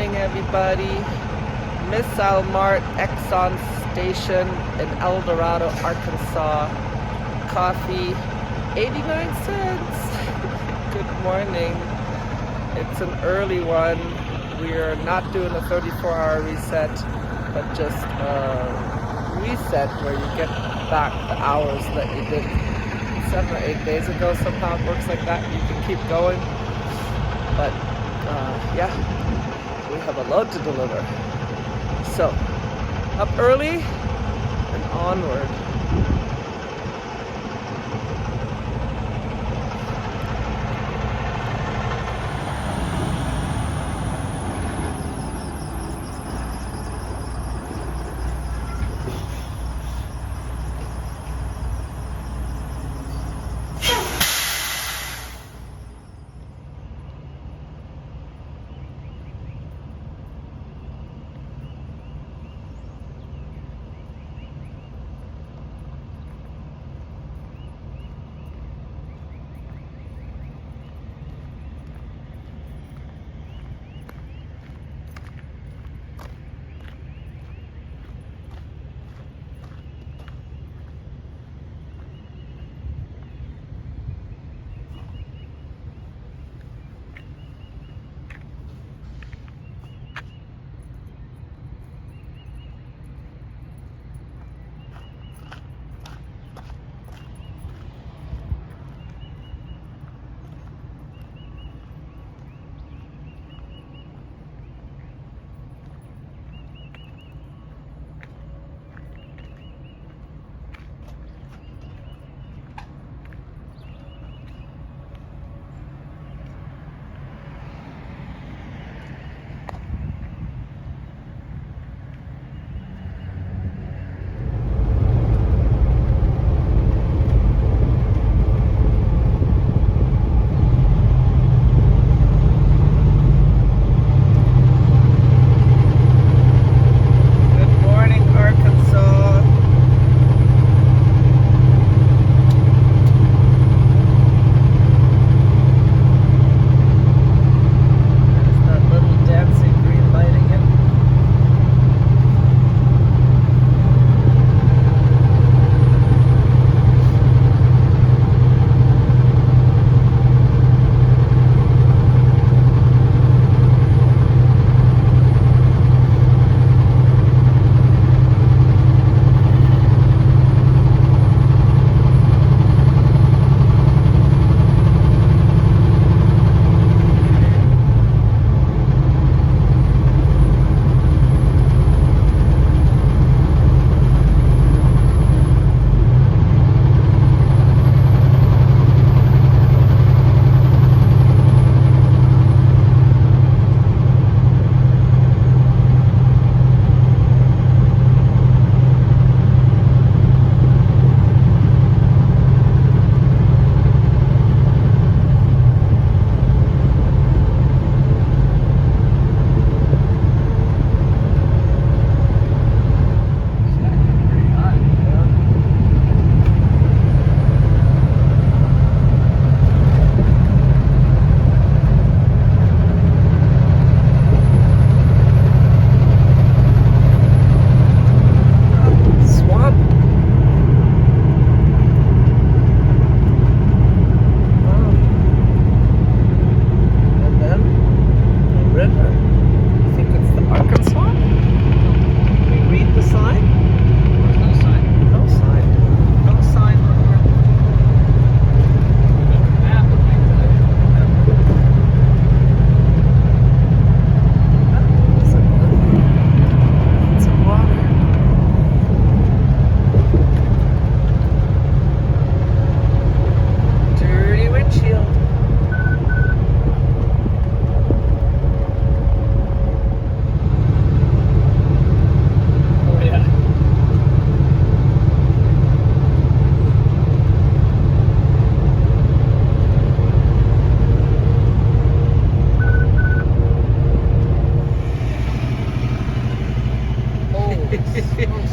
morning, everybody. Missile Mart Exxon Station in El Dorado, Arkansas. Coffee, 89 cents. Good morning. It's an early one. We are not doing a 34-hour reset, but just a reset where you get back the hours that you did 7 or 8 days ago. Somehow it works like that. You can keep going. But yeah, we have a load to deliver. So, up early and onward.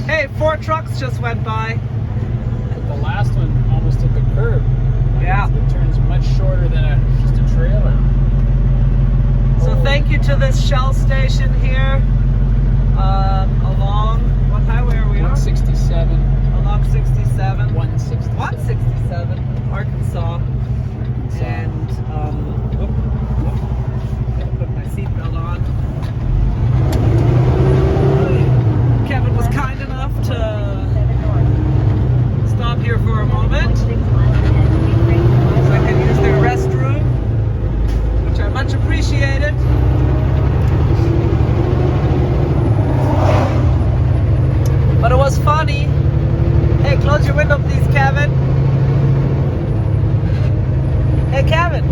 Hey, 4 trucks just went by. The last one almost took a curb. Yeah. It turns much shorter than just a trailer. So thank take you to this Shell station here along, what highway are we on? 167. Along 67. 167. 167, Arkansas. And, gotta put my seatbelt on. Kevin was kind enough to stop here for a moment so I can use their restroom, which I much appreciated. But it was funny. Hey, close your window please, Kevin. Hey, Kevin.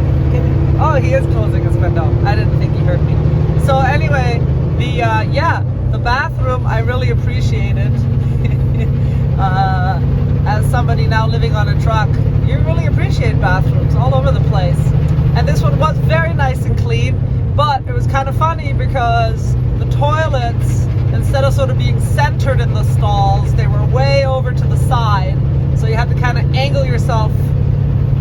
Oh, he is closing his window. I didn't think he heard me. So anyway, the bathroom I really appreciated. As somebody now living on a truck, you really appreciate bathrooms all over the place. And this one was very nice and clean, but it was kind of funny because the toilets, instead of sort of being centered in the stalls, they were way over to the side. So you had to kind of angle yourself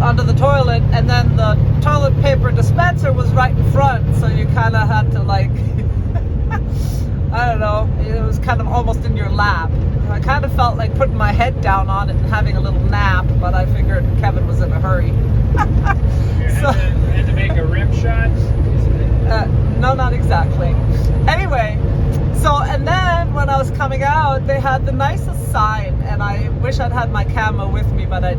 onto the toilet, and then the toilet paper dispenser was right in front. So you kind of had to like, I don't know, it was kind of almost in your lap. I kind of felt like putting my head down on it and having a little nap, but I figured Kevin was in a hurry. So, had to make a rim shot? No, not exactly. Anyway, so, and then when I was coming out, they had the nicest sign, and I wish I'd had my camera with me, but I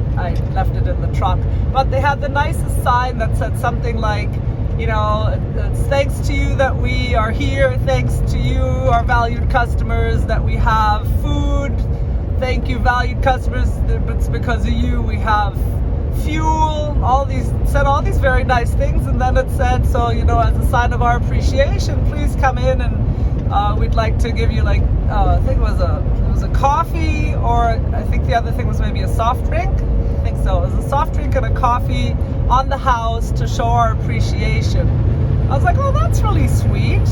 left it in the truck. But they had the nicest sign that said something like, you know, it's thanks to you that we are here, thanks to you, our valued customers, that we have food. Thank you, valued customers, it's because of you we have fuel. Said all these very nice things, and then it said, so, you know, as a sign of our appreciation, please come in and we'd like to give you, like, I think it was a coffee, or I think the other thing was maybe a soft drink. I think so. It was a soft drink and a coffee on the house to show our appreciation. I was like, oh, that's really sweet.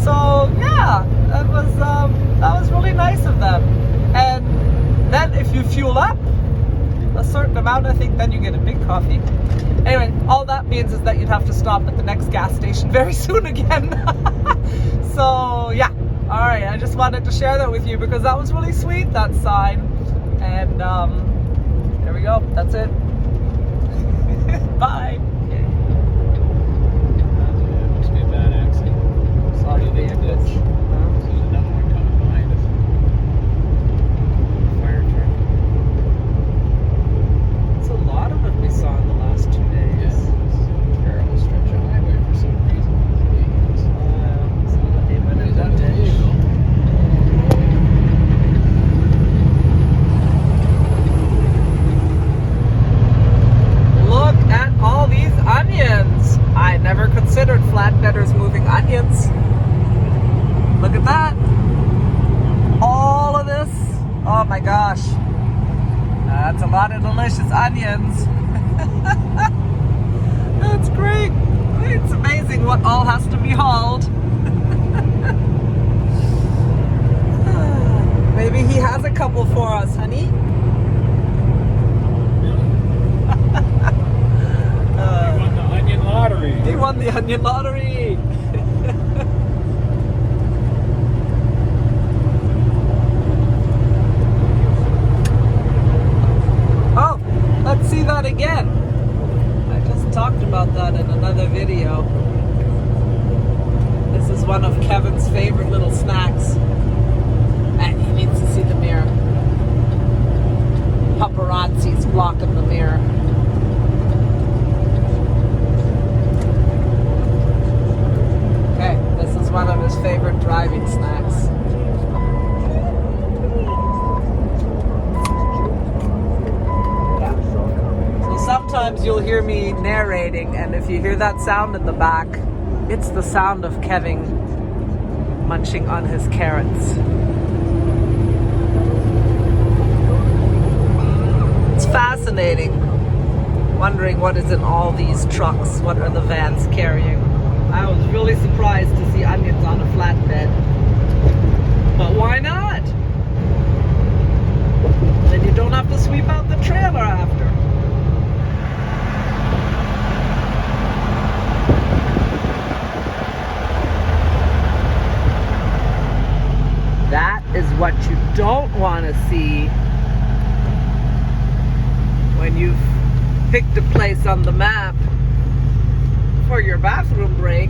So yeah, that was really nice of them. And then if you fuel up a certain amount, I think then you get a big coffee. Anyway, all that means is that you'd have to stop at the next gas station very soon again. So yeah, all right, I just wanted to share that with you because that was really sweet, that sign. And there we go, that's it. Bye. Must be a bad accident. Sorry, There's another one coming behind us. Fire truck. It's a lot of it we saw in the last 2 days. Yeah, it's a terrible stretch of highway for some reason. Somebody went in that ditch. Look at all these onions. I never considered flatbedders moving onions. Look at that. All of this. Oh my gosh. That's a lot of delicious onions. That's great. It's amazing what all has to be hauled. Maybe he has a couple for us, honey. Won the onion lottery. He won the onion lottery. Oh, let's see that again. I just talked about that in another video. This is one of Kevin's favorite little snacks. And he needs to see the mirror. Paparazzi's blocking the mirror. Okay, this is one of his favorite driving snacks. Yeah. So sometimes you'll hear me narrating, and if you hear that sound in the back, it's the sound of Kevin munching on his carrots. It's fascinating, wondering what is in all these trucks, what are the vans carrying. I was really surprised to see onions on a flatbed, but why not? Then you don't have to sweep out the trailer after. don't want to see when you've picked a place on the map for your bathroom break.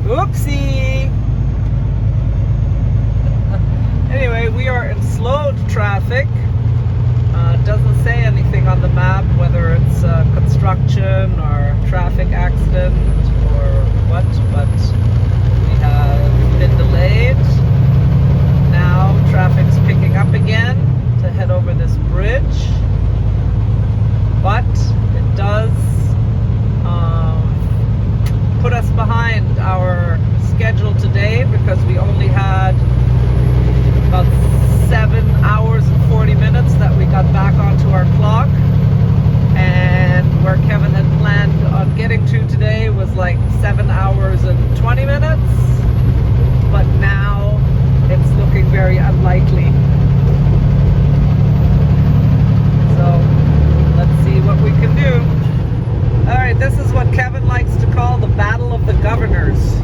Oopsie! Anyway, we are in slowed traffic. It doesn't say anything on the map whether it's construction or traffic accident or what, but we have been delayed. Now traffic's picking up again to head over this bridge, but it does put us behind our schedule today because we only had about 7 hours and 40 minutes that we got back onto our clock, and where Kevin had planned on getting to today was like 7 hours and 20 minutes, but now it's looking very unlikely. So let's see what we can do. Alright, this is what Kevin likes to call the Battle of the Governors.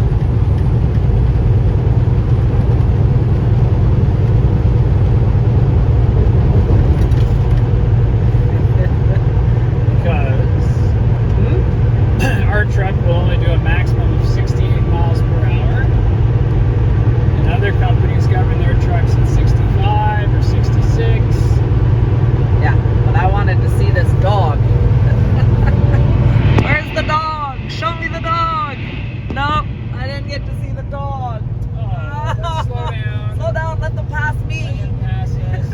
Our truck will only do a maximum of 68 miles per hour, and other companies govern their trucks at 65 or 66. Yeah, but I wanted to see this dog. Where's the dog? Show me the dog. No, I didn't get to see the dog. Oh, let's slow down. Slow down, let them pass me. Let them pass us.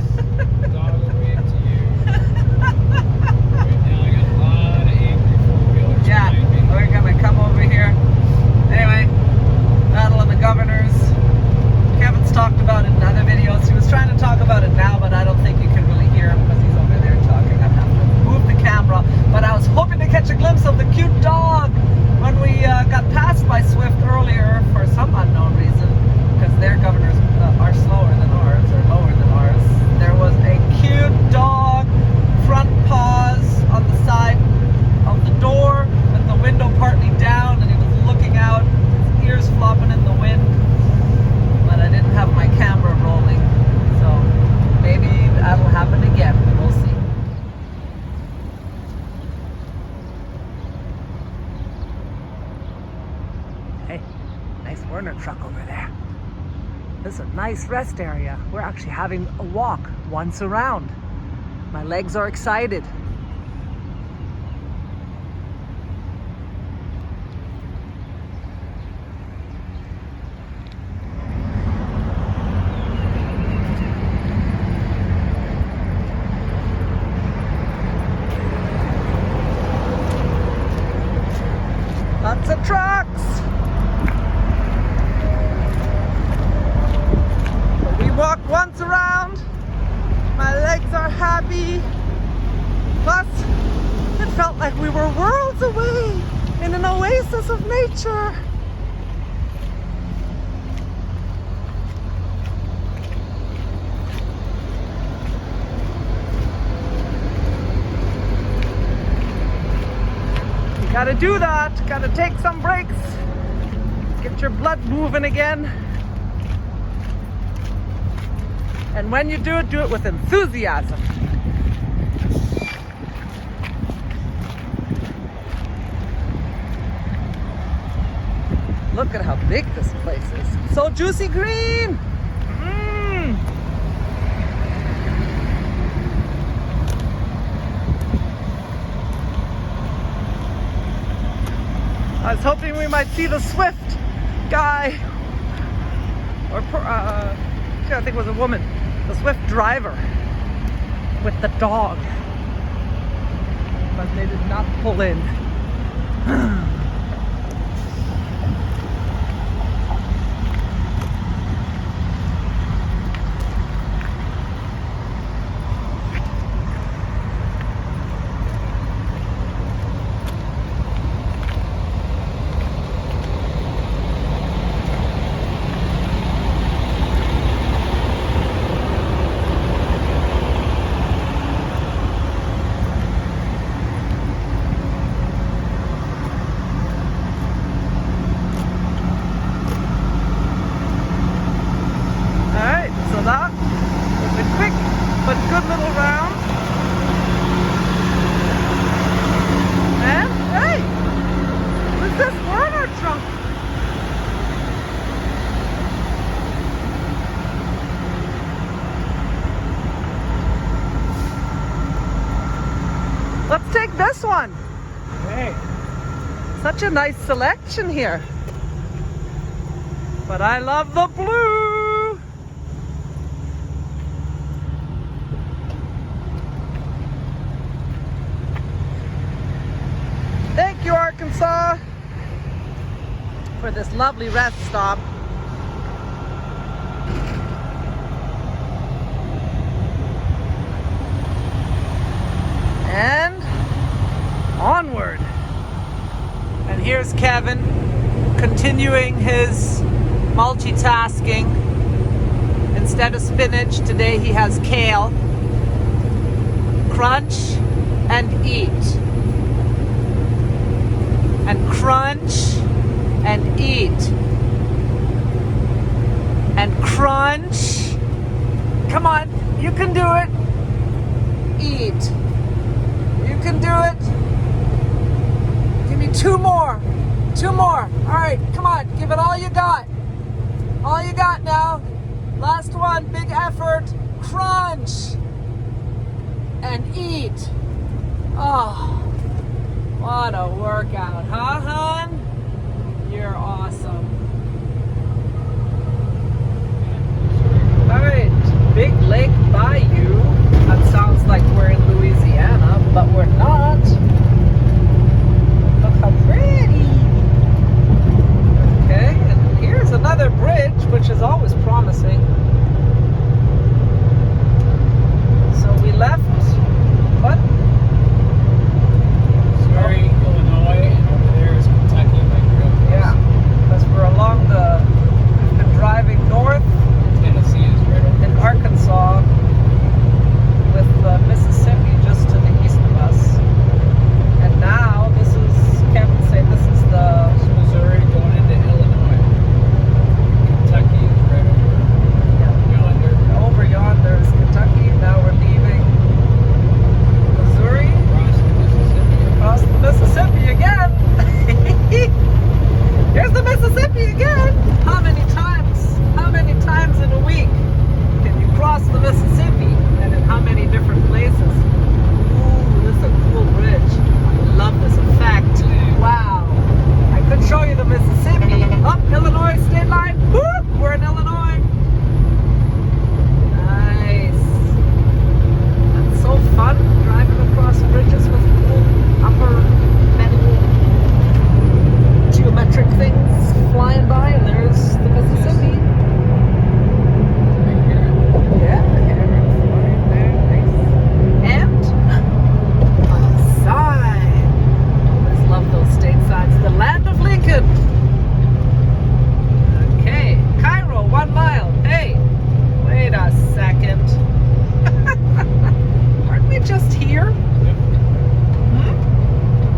The dog will wave to you. Right now I got a lot of angry four-wheelers Yeah, behind me. we're gonna come over here. Anyway, Battle of the Governors. Kevin's talked about it in other videos. He was trying to talk about it now, but I don't think you can really hear him because he's over there talking. I'd have to move the camera. But I was hoping to catch a glimpse of the cute dog when we got passed by Swift earlier for some unknown reason, because their governors are slower than ours, or lower than ours. There was a cute dog, front paws on the side of the door with the window partly down, and he was looking out, his ears flopping in the wind. But I didn't have my camera rolling, so maybe that'll happen again. We'll see. Hey, nice Werner truck over there. This is a nice rest area. We're actually having a walk once around. My legs are excited. Lots of trucks. We walked once around. My legs are happy. Plus, it felt like we were worlds away in an oasis of nature. Gotta do that, gotta take some breaks, get your blood moving again. And when you do it with enthusiasm. Look at how big this place is. So juicy green! I was hoping we might see the Swift guy, or I think it was a woman, the Swift driver with the dog, but they did not pull in. trunk. Let's take this one. Hey. Such a nice selection here. But I love the blue. Thank you, Arkansas, for this lovely rest stop. And onward. And here's Kevin continuing his multitasking. Instead of spinach, today he has kale. Crunch and eat. And crunch and eat. And crunch. Come on, you can do it. Eat. You can do it. Give me two more. Two more. All right, come on. Give it all you got. All you got now. Last one. Big effort. Crunch. And eat. Oh, what a workout, huh, hon? You're awesome. All right, Big Lake Bayou. That sounds like we're in Louisiana, but we're not. Look how pretty. Okay, and here's another bridge, which is always promising. So we left, what? Missouri, Illinois, and over there is Kentucky, like real close. Yeah, because we're along we've been driving north Tennessee is right over in Arkansas with Mississippi just to the east of us. And now this is, Kevin say this is the, Missouri going into Illinois. Kentucky is right over yonder. over yonder is Kentucky. Now we're leaving Missouri, Across the Mississippi. across the Mississippi again. Here's the Mississippi again. How many times in a week can you cross the Mississippi, and in how many different places? Ooh, this is a cool bridge. I love this effect. Wow. I could show you the Mississippi. Up Illinois state line. Whoop, we're in Illinois. Nice. That's so fun, driving across bridges with cool upper metal geometric things flying by, and there's the Mississippi. Yeah, flying there, nice. And on the side, always love those state signs. The land of Lincoln. Okay, Cairo, 1 mile. Hey, wait a second. Aren't we just here? Hmm?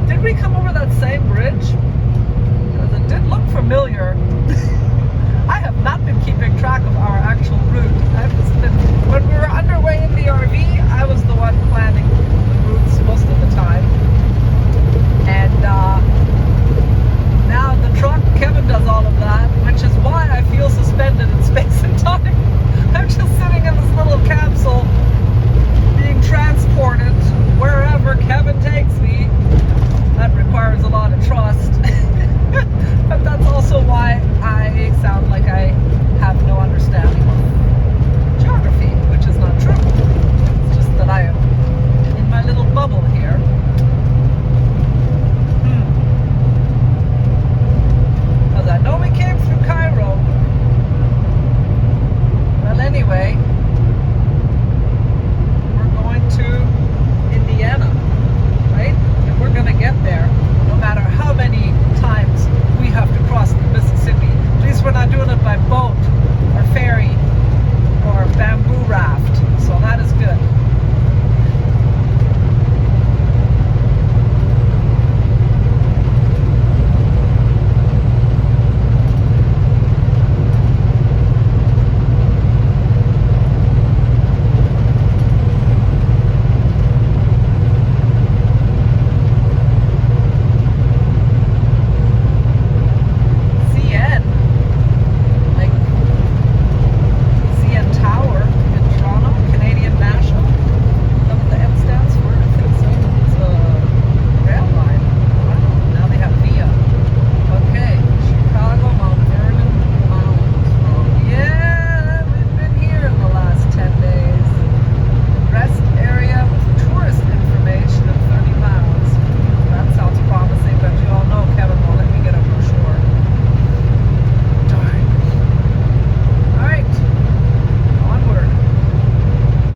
Did we come over that same bridge? Because it did look familiar. I have not been keeping track of our actual route. I've just been, when we were underway in the RV, I was the one planning the routes most of the time. And now the truck, Kevin does all of that, which is why I feel suspended in space and time. I'm just sitting in this little capsule, being transported wherever Kevin takes me. That requires a lot of trust. But that's also why I sound like I